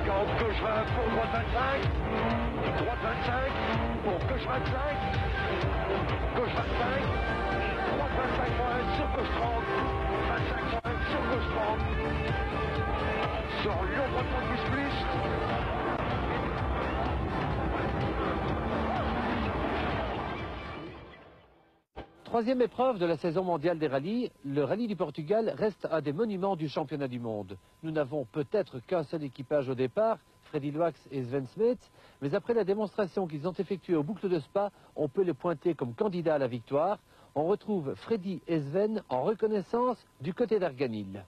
50, gauche 20 pour droite 25. Droite 25 pour gauche 25. Gauche 25. Droite 25 points sur gauche 30. 25 points sur gauche 30. Sur Lyon droite plus. Troisième épreuve de la saison mondiale des rallyes, le rallye du Portugal reste un des monuments du championnat du monde. Nous n'avons peut-être qu'un seul équipage au départ, Freddy Loax et Sven Smith, mais après la démonstration qu'ils ont effectuée aux boucles de Spa, on peut les pointer comme candidats à la victoire. On retrouve Freddy et Sven en reconnaissance du côté d'Arganil.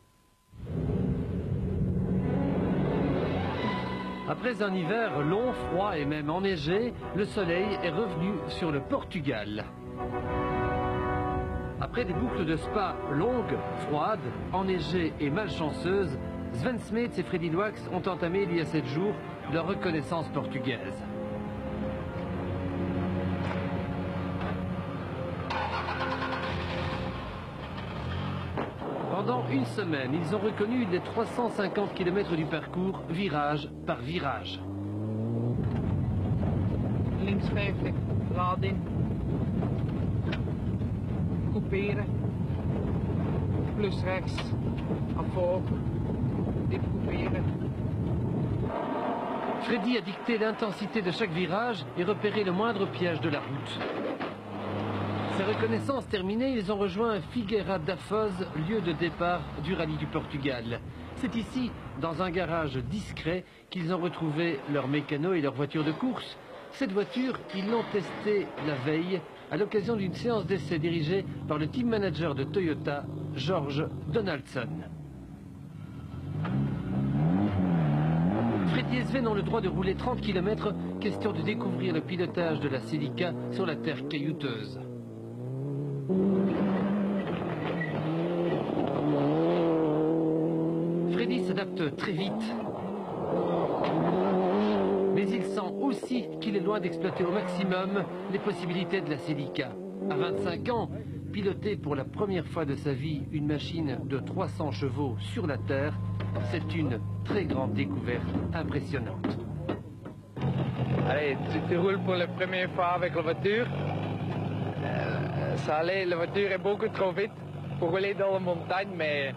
Après un hiver long, froid et même enneigé, le soleil est revenu sur le Portugal. Après des boucles de Spa longues, froides, enneigées et malchanceuses, Sven Smith et Freddy Loax ont entamé il y a 7 jours leur reconnaissance portugaise. Pendant une semaine, ils ont reconnu les 350 km du parcours, virage par virage. Linksgeeflijk, lading. Couperen. Plus rechts. Afval. Dip couperen. Freddy a dicté l'intensité de chaque virage et repéré le moindre piège de la route. Ces reconnaissances terminées, ils ont rejoint Figueira da Foz, lieu de départ du rallye du Portugal. C'est ici, dans un garage discret, qu'ils ont retrouvé leur mécano et leur voiture de course. Cette voiture, ils l'ont testée la veille à l'occasion d'une séance d'essai dirigée par le team manager de Toyota, George Donaldson. Freddy et Sven ont le droit de rouler 30 km, question de découvrir le pilotage de la Celica sur la terre caillouteuse. Freddy s'adapte très vite. Mais il sent aussi qu'il est loin d'exploiter au maximum les possibilités de la Celica. À 25 ans, piloter pour la première fois de sa vie une machine de 300 chevaux sur la terre, c'est une très grande découverte impressionnante. Allez, tu roules pour la première fois avec la voiture. Ça allait, la voiture est beaucoup trop vite pour rouler dans la montagne, mais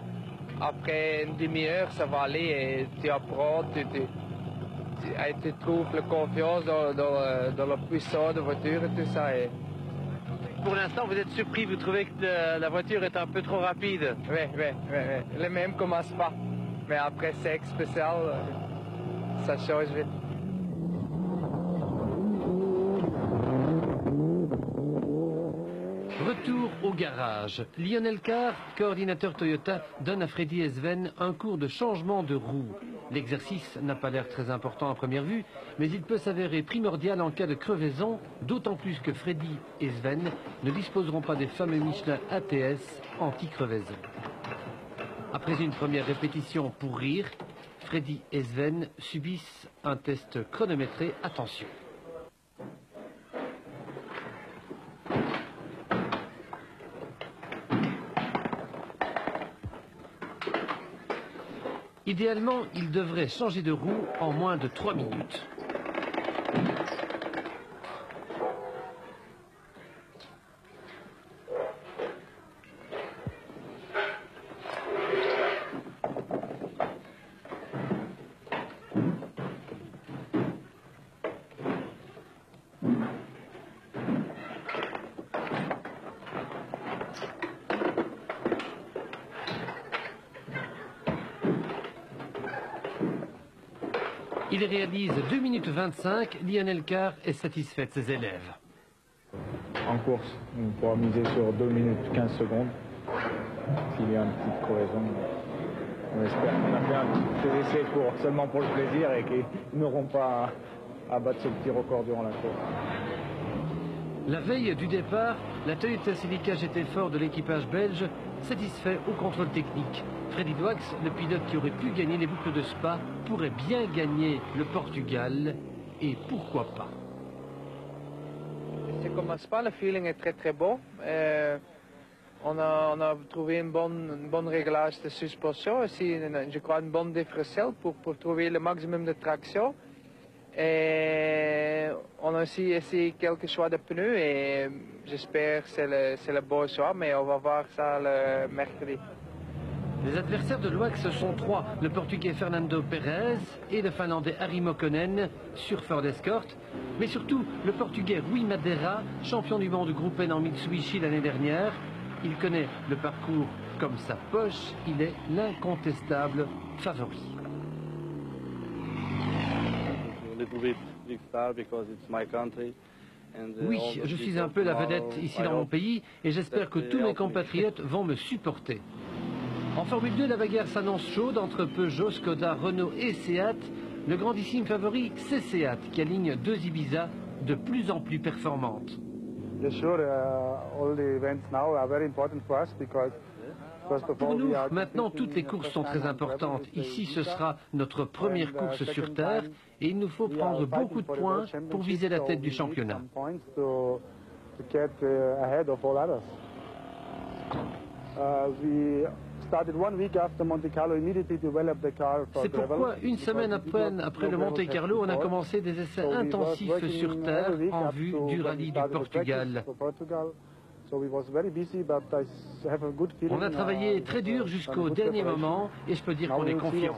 après une demi-heure, ça va aller et tu apprends, tu trouves la confiance dans la puissance de la voiture et tout ça. Et... Pour l'instant, vous êtes surpris, vous trouvez que la voiture est un peu trop rapide? Oui. Les mêmes commencent pas. Mais après, c'est spécial, ça change vite. Retour au garage. Lionel Carr, coordinateur Toyota, donne à Freddy et Sven un cours de changement de roue. L'exercice n'a pas l'air très important à première vue, mais il peut s'avérer primordial en cas de crevaison, d'autant plus que Freddy et Sven ne disposeront pas des fameux Michelin ATS anti-crevaison. Après une première répétition pour rire, Freddy et Sven subissent un test chronométré. Attention. Idéalement, il devrait changer de roue en moins de 3 minutes. Il réalise 2 minutes 25. Lionel Carr est satisfait de ses élèves. En course, on pourra miser sur 2 minutes 15 secondes. S'il y a une petite crevaison, on espère qu'on a fait un petit essai seulement pour le plaisir et qu'ils n'auront pas à battre ce petit record durant la course. La veille du départ, la Toyota Celica GT Fort de l'équipage belge satisfait au contrôle technique. Freddy Loax, le pilote qui aurait pu gagner les boucles de Spa, pourrait bien gagner le Portugal, et pourquoi pas. Ça commence pas, le feeling est très très bon. On a trouvé un bon réglage de suspension, aussi, je crois une bonne différentielle pour trouver le maximum de traction. Et on a aussi essayé quelques choix de pneus et j'espère que c'est le bon choix, mais on va voir ça le mercredi. Les adversaires de Loax sont trois, le Portugais Fernando Pérez et le Finlandais Harri Mokkonen sur Ford Escort, mais surtout le Portugais Rui Madeira, champion du monde groupe N en Mitsubishi l'année dernière. Il connaît le parcours comme sa poche, il est l'incontestable favori. Oui, je suis un peu la vedette ici dans mon pays et j'espère que tous mes compatriotes vont me supporter. En Formule 2, la bagarre s'annonce chaude entre Peugeot, Skoda, Renault et Seat. Le grandissime favori, c'est Seat, qui aligne deux Ibiza de plus en plus performantes. Pour nous, maintenant, toutes les courses sont très importantes. Ici, ce sera notre première course sur Terre et il nous faut prendre beaucoup de points pour viser la tête du championnat. C'est pourquoi, une semaine après le Monte Carlo, on a commencé des essais intensifs sur Terre en vue du rallye du Portugal. On a travaillé très dur jusqu'au dernier moment et je peux dire qu'on est confiant.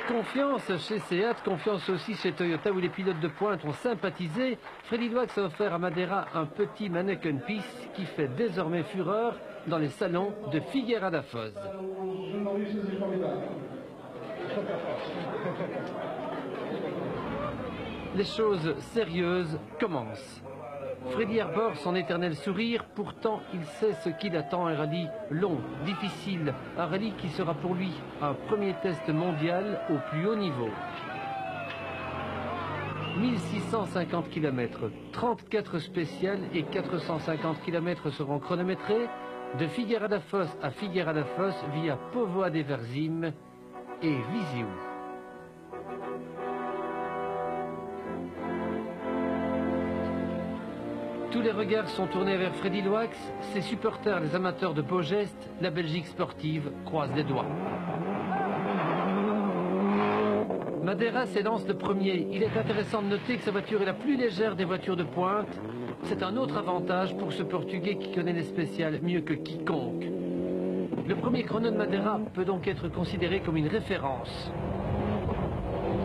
Confiance chez Seat, confiance aussi chez Toyota où les pilotes de pointe ont sympathisé. Freddy Loax a offert à Madeira un petit mannequin piece qui fait désormais fureur dans les salons de Figueira da Foz. Les choses sérieuses commencent. Freddy arbore son éternel sourire, pourtant il sait ce qu'il attend, un rallye long, difficile, un rallye qui sera pour lui un premier test mondial au plus haut niveau. 1650 km, 34 spéciales et 450 km seront chronométrés de Figueira da Foz à Figueira da Foz via Póvoa de Varzim et Viseu. Tous les regards sont tournés vers Freddy Loax, ses supporters, les amateurs de beaux gestes, la Belgique sportive croise les doigts. Madeira s'élance de premier. Il est intéressant de noter que sa voiture est la plus légère des voitures de pointe. C'est un autre avantage pour ce Portugais qui connaît les spéciales mieux que quiconque. Le premier chrono de Madeira peut donc être considéré comme une référence.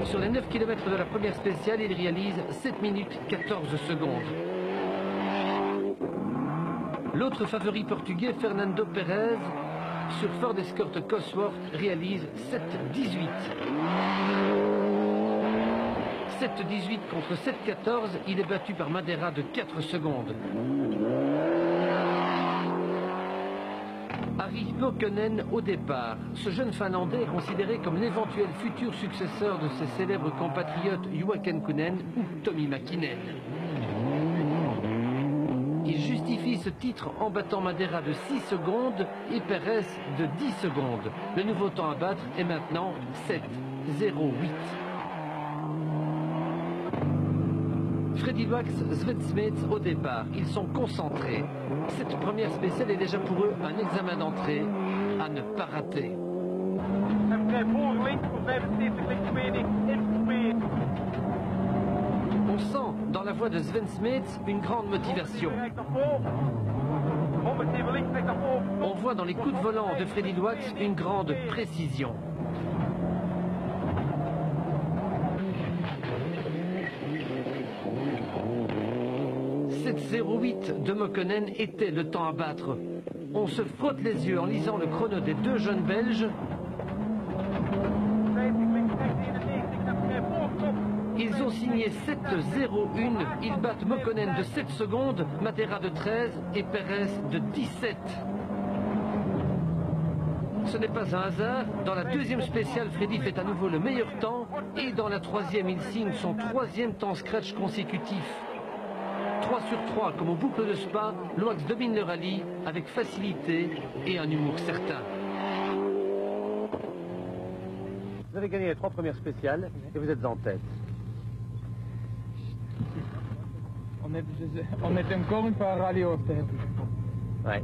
Sur les 9 km de la première spéciale, il réalise 7 minutes 14 secondes. L'autre favori portugais, Fernando Pérez, sur Ford Escort Cosworth, réalise 7,18. 7,18 contre 7,14, il est battu par Madeira de 4 secondes. Harri Mokkonen au départ. Ce jeune Finlandais est considéré comme l'éventuel futur successeur de ses célèbres compatriotes Joakim Kunen ou Tommi Mäkinen. Il justifie ce titre en battant Madeira de 6 secondes et Pérez de 10 secondes. Le nouveau temps à battre est maintenant 7,08. Freddy Loax, Sven Smets au départ. Ils sont concentrés. Cette première spéciale est déjà pour eux un examen d'entrée à ne pas rater. On sent dans la voix de Sven Smets une grande motivation. On voit dans les coups de volant de Freddy Loax une grande précision. « 7,08 de Mokkonen était le temps à battre. On se frotte les yeux en lisant le chrono des deux jeunes Belges. Ils ont signé 7,01. Ils battent Mokkonen de 7 secondes, Madeira de 13 et Pérez de 17. Ce n'est pas un hasard. Dans la deuxième spéciale, Freddy fait à nouveau le meilleur temps. Et dans la troisième, il signe son troisième temps scratch consécutif. 3 sur 3, comme aux boucles de Spa, Loax domine le rallye avec facilité et un humour certain. Vous avez gagné les 3 premières spéciales et vous êtes en tête. on est encore une fois rallye au stade. Ouais.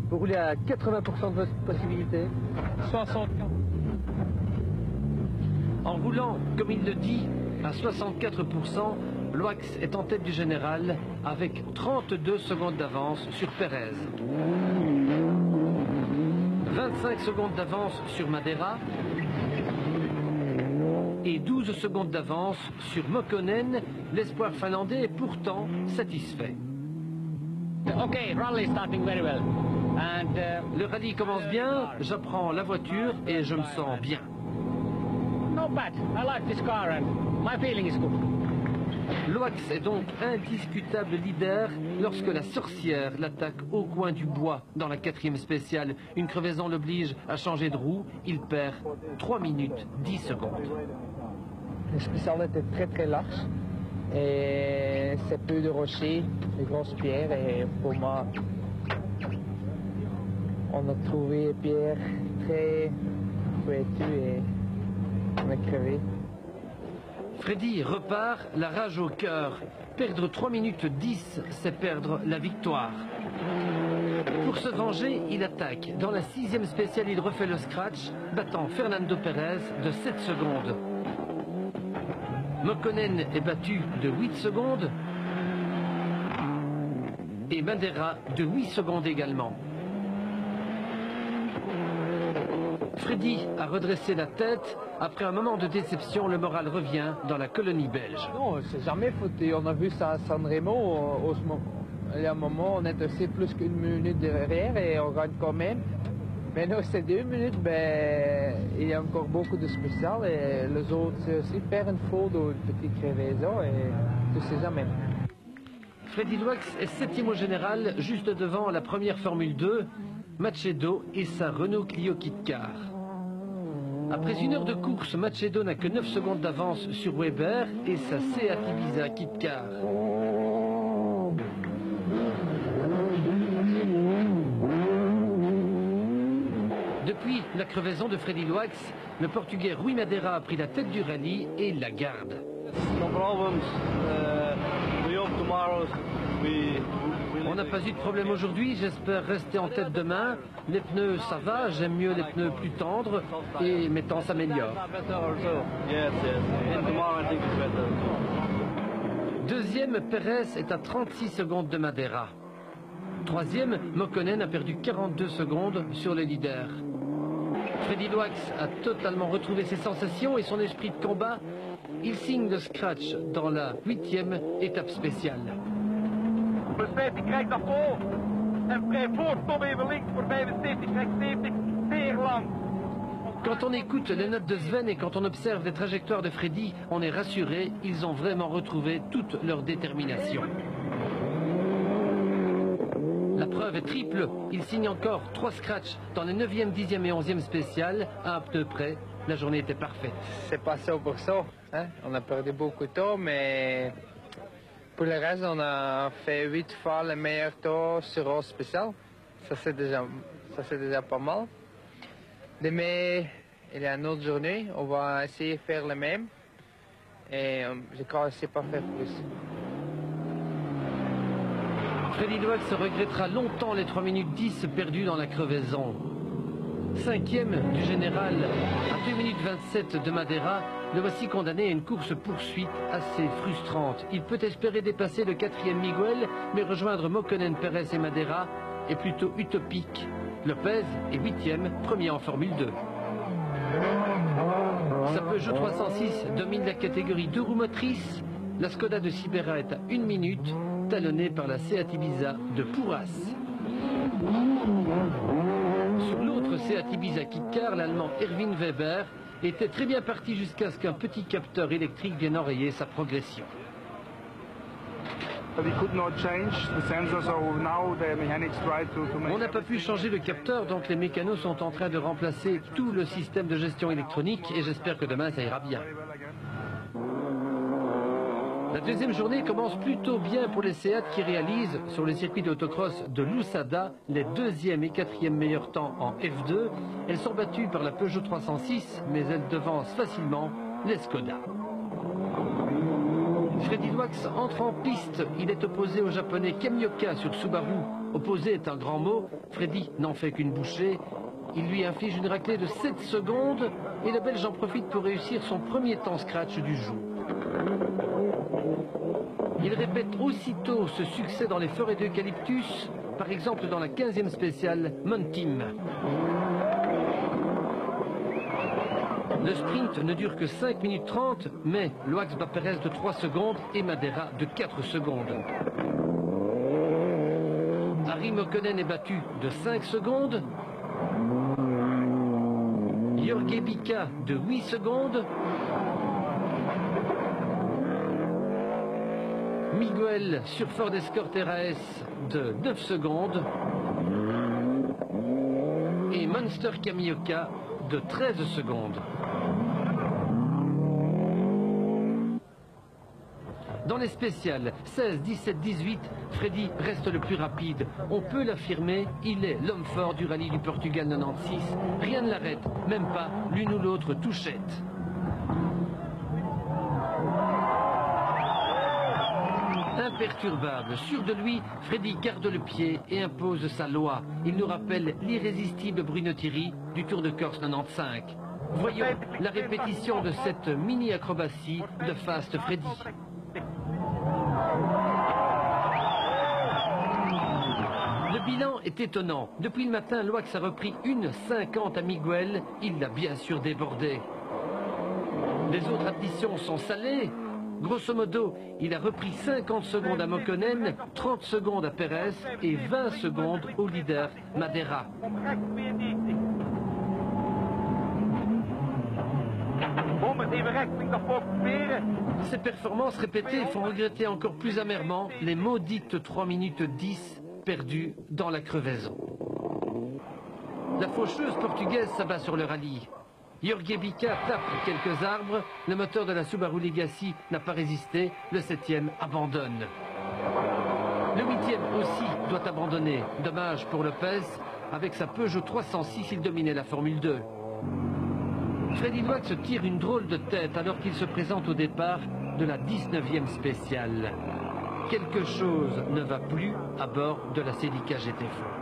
Vous roulez à 80% de votre possibilité? 60. En roulant, comme il le dit, à 64%, Loax est en tête du général avec 32 secondes d'avance sur Pérez. 25 secondes d'avance sur Madeira et 12 secondes d'avance sur Mokkonen. L'espoir finlandais est pourtant satisfait. Okay, rally starting very well. And, Le rallye commence bien, j'apprends la voiture et je me sens bien. not bad. I like this car and my feeling is good. Loax est donc indiscutable leader lorsque la sorcière l'attaque au coin du bois dans la 4e spéciale. Une crevaison l'oblige à changer de roue. Il perd 3 minutes 10 secondes. Le spécial était très très large et c'est peu de rochers, de grosses pierres et pour moi, on a trouvé les pierres très pointues et on a crevé. Freddy repart, la rage au cœur. Perdre 3 minutes 10, c'est perdre la victoire. Pour se venger, il attaque. Dans la 6e spéciale, il refait le scratch, battant Fernando Pérez de 7 secondes. Mokkonen est battu de 8 secondes et Madeira de 8 secondes également. Freddy a redressé la tête. Après un moment de déception, le moral revient dans la colonie belge. Non, on s'est jamais foutu. On a vu ça à San Remo. Il y a un moment, on est aussi plus qu'une minute derrière et on gagne quand même. Mais nous, ces 2 minutes, il y a encore beaucoup de spécial et les autres, c'est aussi faire une faute ou une petite crevaison et tu sais jamais. Freddy Loax est 7e au général, juste devant la première Formule 2, Macedo et sa Renault Clio Kit-Car. Après 1 heure de course, Macedo n'a que 9 secondes d'avance sur Weber et sa Seat Ibiza Kit-Car. Depuis la crevaison de Freddy Loax, le Portugais Rui Madeira a pris la tête du rallye et la garde. On n'a pas eu de problème aujourd'hui, j'espère rester en tête demain. Les pneus, ça va, j'aime mieux les pneus plus tendres et mes temps s'améliorent. Deuxième, Pérez est à 36 secondes de Madeira. Troisième, Mokkonen a perdu 42 secondes sur le leader. Freddy Loax a totalement retrouvé ses sensations et son esprit de combat. Il signe le scratch dans la 8e étape spéciale. Plus 50 krijgt daarvoor. En vrij voor, Tom even links voor 75, krijgt 70, zeer lang. Quand on écoute les notes de Sven et quand on observe les trajectoires de Freddy, on est rassuré, ils ont vraiment retrouvé toute leur détermination. La preuve est triple, il signe encore 3 scratchs dans les 9e, 10e et 11e spéciales, à un pneu près. La journée était parfaite. C'est pas 100%, hein? On a perdu beaucoup de temps, mais pour le reste, on a fait 8 fois le meilleur temps sur un spécial. Ça c'est déjà pas mal. Demain, il y a une autre journée, on va essayer de faire le même. Et je crois que je ne sais pas faire plus. Freddy Loax regrettera longtemps les 3 minutes 10 perdues dans la crevaison. 5e du général à 2 minutes 27 de Madeira, le voici condamné à une course-poursuite assez frustrante. Il peut espérer dépasser le 4e Miguel, mais rejoindre Mokkonen, Pérez et Madeira est plutôt utopique. Lopez est 8e, premier en Formule 2. Sa Peugeot 306 domine la catégorie 2 roues motrices. La Skoda de Sibera est à 1 minute, talonnée par la Seat Ibiza de Pourras. Sur l'autre Seat Ibiza Kit-Car, l'Allemand Erwin Weber était très bien parti jusqu'à ce qu'un petit capteur électrique vienne enrayer sa progression. On n'a pas pu changer le capteur, donc les mécanos sont en train de remplacer tout le système de gestion électronique et j'espère que demain ça ira bien. La deuxième journée commence plutôt bien pour les Seat qui réalisent sur le circuit d'autocross de Lousada les 2e et 4e meilleurs temps en F2. Elles sont battues par la Peugeot 306, mais elles devancent facilement les Skoda. Freddy Loax entre en piste. Il est opposé au japonais Kamioka sur Subaru. Opposé est un grand mot. Freddy n'en fait qu'une bouchée. Il lui inflige une raclée de 7 secondes et le Belge en profite pour réussir son premier temps scratch du jour. Il répète aussitôt ce succès dans les forêts d'eucalyptus, par exemple dans la 15e spéciale Montim. Le sprint ne dure que 5 minutes 30, mais Loax bat Perez de 3 secondes et Madeira de 4 secondes. Harry Mokkonen est battu de 5 secondes. Jorge Bika de 8 secondes. Miguel sur Ford Escort RAS de 9 secondes. Et Monster Kamioka de 13 secondes. Dans les spéciales 16, 17, 18, Freddy reste le plus rapide. On peut l'affirmer, il est l'homme fort du rallye du Portugal 96. Rien ne l'arrête, même pas l'une ou l'autre touchette. Imperturbable, sûr de lui, Freddy garde le pied et impose sa loi. Il nous rappelle l'irrésistible Bruno Thierry du Tour de Corse 95. Voyons la répétition de cette mini-acrobatie de Fast Freddy. Le bilan est étonnant. Depuis le matin, Loax a repris une 50 à Miguel. Il l'a bien sûr débordé. Les autres additions sont salées. Grosso modo, il a repris 50 secondes à Mokkonen, 30 secondes à Perez et 20 secondes au leader Madeira. Ces performances répétées font regretter encore plus amèrement les maudites 3 minutes 10 perdues dans la crevaison. La faucheuse portugaise s'abat sur le rallye. Jorge Bika tape quelques arbres, le moteur de la Subaru Legacy n'a pas résisté, le 7e abandonne. Le 8e aussi doit abandonner, dommage pour Lopez, avec sa Peugeot 306 il dominait la Formule 2. Freddy Loax tire une drôle de tête alors qu'il se présente au départ de la 19e spéciale. Quelque chose ne va plus à bord de la Celica GT4.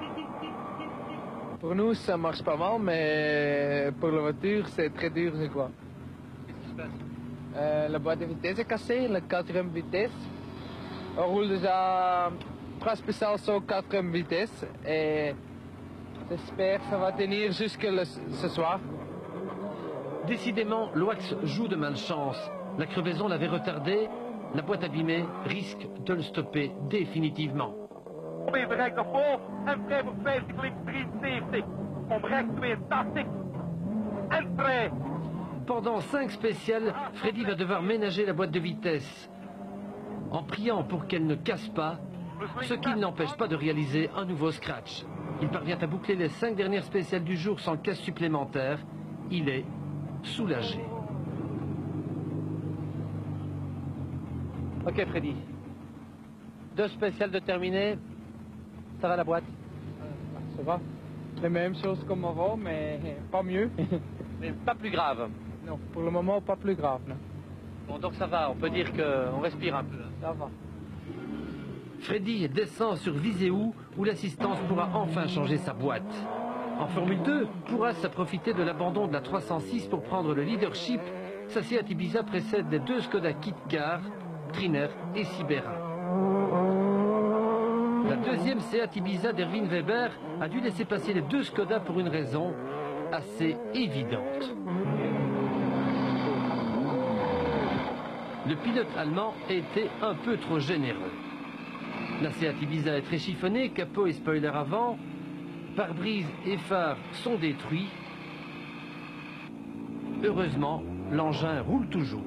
Pour nous, ça marche pas mal, mais pour la voiture, c'est très dur, je crois. Qu'est-ce qui se passe? La boîte de vitesse est cassée, la 4e vitesse. On roule déjà 3 spéciales sur 4e vitesse et j'espère que ça va tenir jusque ce soir. Décidément, Loax joue de malchance. La crevaison l'avait retardé, la boîte abîmée risque de le stopper définitivement. We bereikt nog vol en vrij voor 50, links 73. On bereikt 82 en vrij. Pendant 5 spéciales, Freddy va devoir ménager la boîte de vitesse en priant pour qu'elle ne casse pas, ce qui ne l'empêche pas de réaliser un nouveau scratch. Il parvient à boucler les 5 dernières spéciales du jour sans casse supplémentaire. Il est soulagé. Ok Freddy, 2 spéciales de terminées. Ça va la boîte? Ça va. La même chose comme avant, mais pas mieux. Mais pas plus grave. Non, pour le moment, pas plus grave. Non. Bon, donc ça va, on peut dire qu'on respire un peu. Ça va. Freddy descend sur Viseu où l'assistance pourra enfin changer sa boîte. En Formule 2, Pourras a profité de l'abandon de la 306 pour prendre le leadership. Sa Seat Ibiza précède les 2 Skoda Kit-Car, Triner et Sibera. La 2e Seat Ibiza d'Erwin Weber a dû laisser passer les 2 Skoda pour une raison assez évidente. Le pilote allemand a été un peu trop généreux. La Seat Ibiza est très chiffonnée, capot et spoiler avant, pare-brise et phares sont détruits. Heureusement, l'engin roule toujours.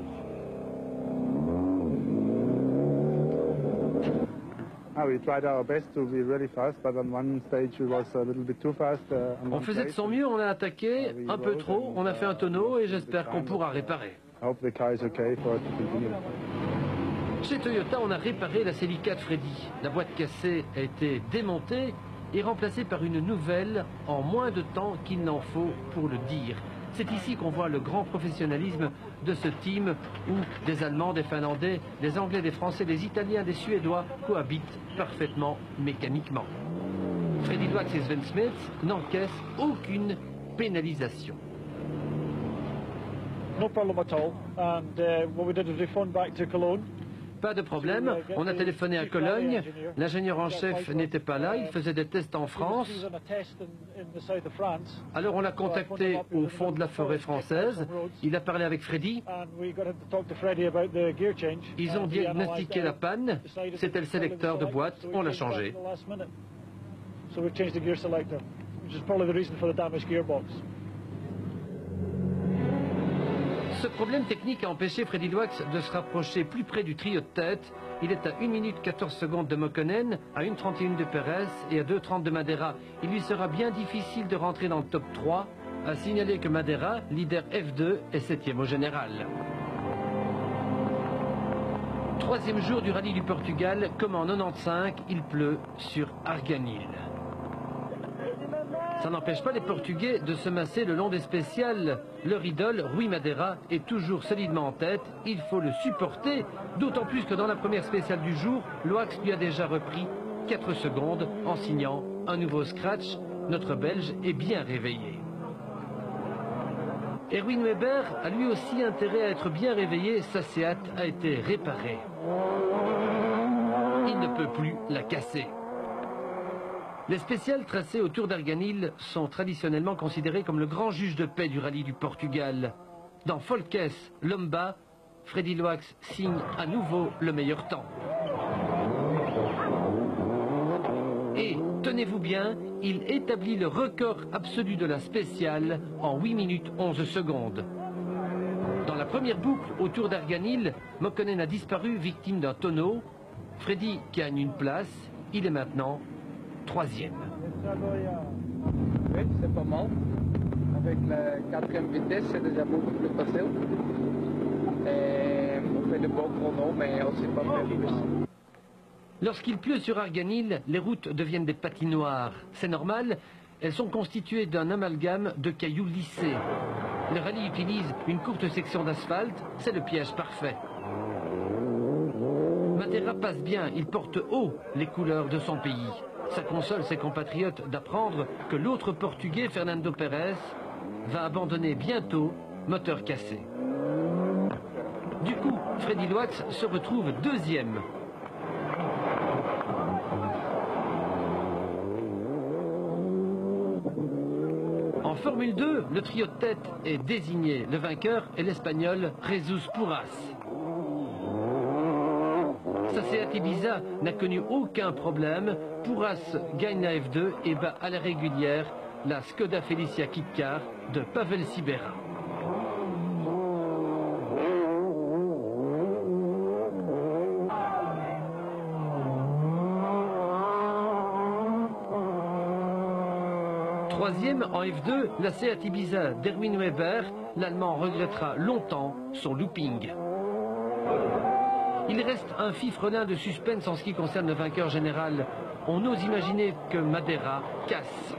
We tried our best to be really fast, but on one stage we was a little bit too fast. On faisait de son mieux, on a attaqué un peu trop, on a fait un tonneau et j'espère qu'on pourra réparer. I hope the car is okay for it to continue. Chez Toyota, on a réparé la Celica de Freddy. La boîte cassée a été démontée et remplacée par une nouvelle en moins de temps qu'il n'en faut pour le dire. C'est ici qu'on voit le grand professionnalisme de ce team où des Allemands, des Finlandais, des Anglais, des Français, des Italiens, des Suédois cohabitent parfaitement mécaniquement. Freddie Dwax et Sven Smith n'encaissent aucune pénalisation. No problem at all. And what we did is we phoned back to Cologne. Pas de problème, on a téléphoné à Cologne, l'ingénieur en chef n'était pas là, il faisait des tests en France. Alors on l'a contacté au fond de la forêt française, il a parlé avec Freddie, ils ont diagnostiqué la panne, c'était le sélecteur de boîte, on l'a changé. Ce problème technique a empêché Freddie Dwax de se rapprocher plus près du trio de tête. Il est à 1 minute 14 secondes de Mokkonen, à 1:31 de Perez et à 2:30 de Madeira. Il lui sera bien difficile de rentrer dans le top 3. À signaler que Madeira, leader F2, est 7e au général. Troisième jour du rallye du Portugal, comme en 95, il pleut sur Arganil. Ça n'empêche pas les Portugais de se masser le long des spéciales. Leur idole, Rui Madeira, est toujours solidement en tête. Il faut le supporter, d'autant plus que dans la première spéciale du jour, Loax lui a déjà repris 4 secondes en signant un nouveau scratch. Notre Belge est bien réveillé. Erwin Weber a lui aussi intérêt à être bien réveillé. Sa Seat a été réparée. Il ne peut plus la casser. Les spéciales tracées autour d'Arganil sont traditionnellement considérées comme le grand juge de paix du rallye du Portugal. Dans Folkes, Lomba, Freddie Dwax signe à nouveau le meilleur temps. Et, tenez-vous bien, il établit le record absolu de la spéciale en 8 minutes 11 secondes. Dans la première boucle autour d'Arganil, Mokkonen a disparu victime d'un tonneau. Freddie gagne une place, il est maintenant 3e. Oui, c'est pas mal. Avec la 4e vitesse, c'est déjà beaucoup plus facile. Et on fait de bons chronos, mais on ne sait pas faire plus. Lorsqu'il pleut sur Arganil, les routes deviennent des patinoires. C'est normal, elles sont constituées d'un amalgame de cailloux lissés. Le rallye utilise une courte section d'asphalte, c'est le piège parfait. Madeira passe bien, il porte haut les couleurs de son pays. Ça console ses compatriotes d'apprendre que l'autre Portugais, Fernando Pérez, va abandonner bientôt, moteur cassé. Du coup, Freddie Dwax se retrouve 2e. En Formule 2, le trio de tête est désigné. Le vainqueur est l'Espagnol Jesus Puras. Sa Seat Ibiza n'a connu aucun problème. Puras gagne la F2 et bat à la régulière la Skoda Felicia Kit-Car de Pavel Sibera. Troisième en F2, la Seat Ibiza d'Erwin Weber. L'Allemand regrettera longtemps son looping. Il reste un fifrelin de suspense en ce qui concerne le vainqueur général. On ose imaginer que Madeira casse.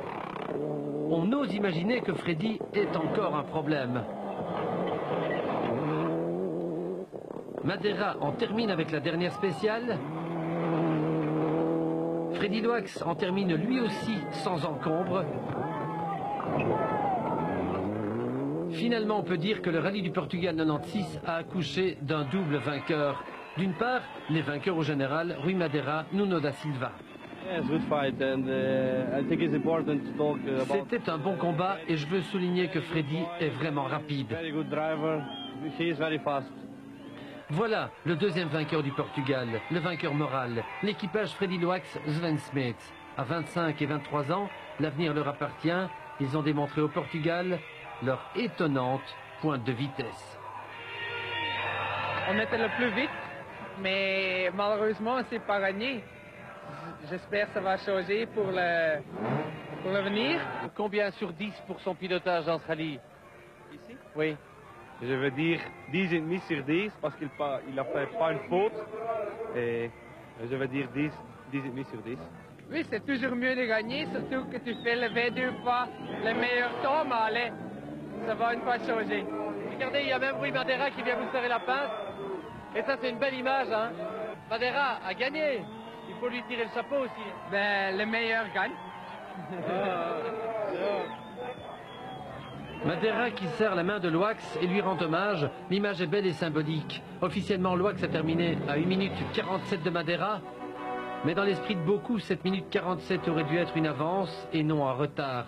On ose imaginer que Freddie est encore un problème. Madeira en termine avec la dernière spéciale. Freddie Dwax en termine lui aussi sans encombre. Finalement, on peut dire que le rallye du Portugal 96 a accouché d'un double vainqueur. D'une part, les vainqueurs au général, Rui Madeira, Nuno da Silva. C'était un bon combat et je veux souligner que Freddie est vraiment rapide. Voilà le deuxième vainqueur du Portugal, le vainqueur moral, l'équipage Freddie Dwax, Sven Smith. À 25 et 23 ans, l'avenir leur appartient. Ils ont démontré au Portugal leur étonnante pointe de vitesse. On était le plus vite, mais malheureusement, on s'est pas gagné. J'espère que ça va changer pour l'avenir. Combien sur 10 pour son pilotage dans ce rallye? Ici? Oui. Je veux dire 10,5 sur 10 parce qu'il n'a fait pas une faute. Et je veux dire 10,5 sur 10. Oui, c'est toujours mieux de gagner, surtout que tu fais le V2 fois le meilleur temps, mais allez, ça va une fois changer. Regardez, il y a même Rui Madeira qui vient vous serrer la pince. Et ça, c'est une belle image, hein. Madeira a gagné. Il faut lui tirer le chapeau aussi. Ben, le meilleur gagne. Madeira qui serre la main de Loax et lui rend hommage. L'image est belle et symbolique. Officiellement, Loax a terminé à 1 minute 47 de Madeira. Mais dans l'esprit de beaucoup, 7 minutes 47 aurait dû être une avance et non un retard.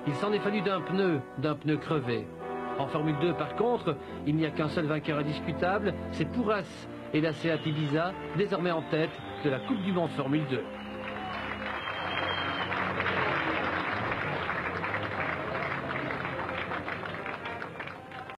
Il s'en est fallu d'un pneu crevé. En Formule 2, par contre, il n'y a qu'un seul vainqueur indiscutable, c'est Pourras et la Seat Ibiza, désormais en tête de la Coupe du Monde Formule 2.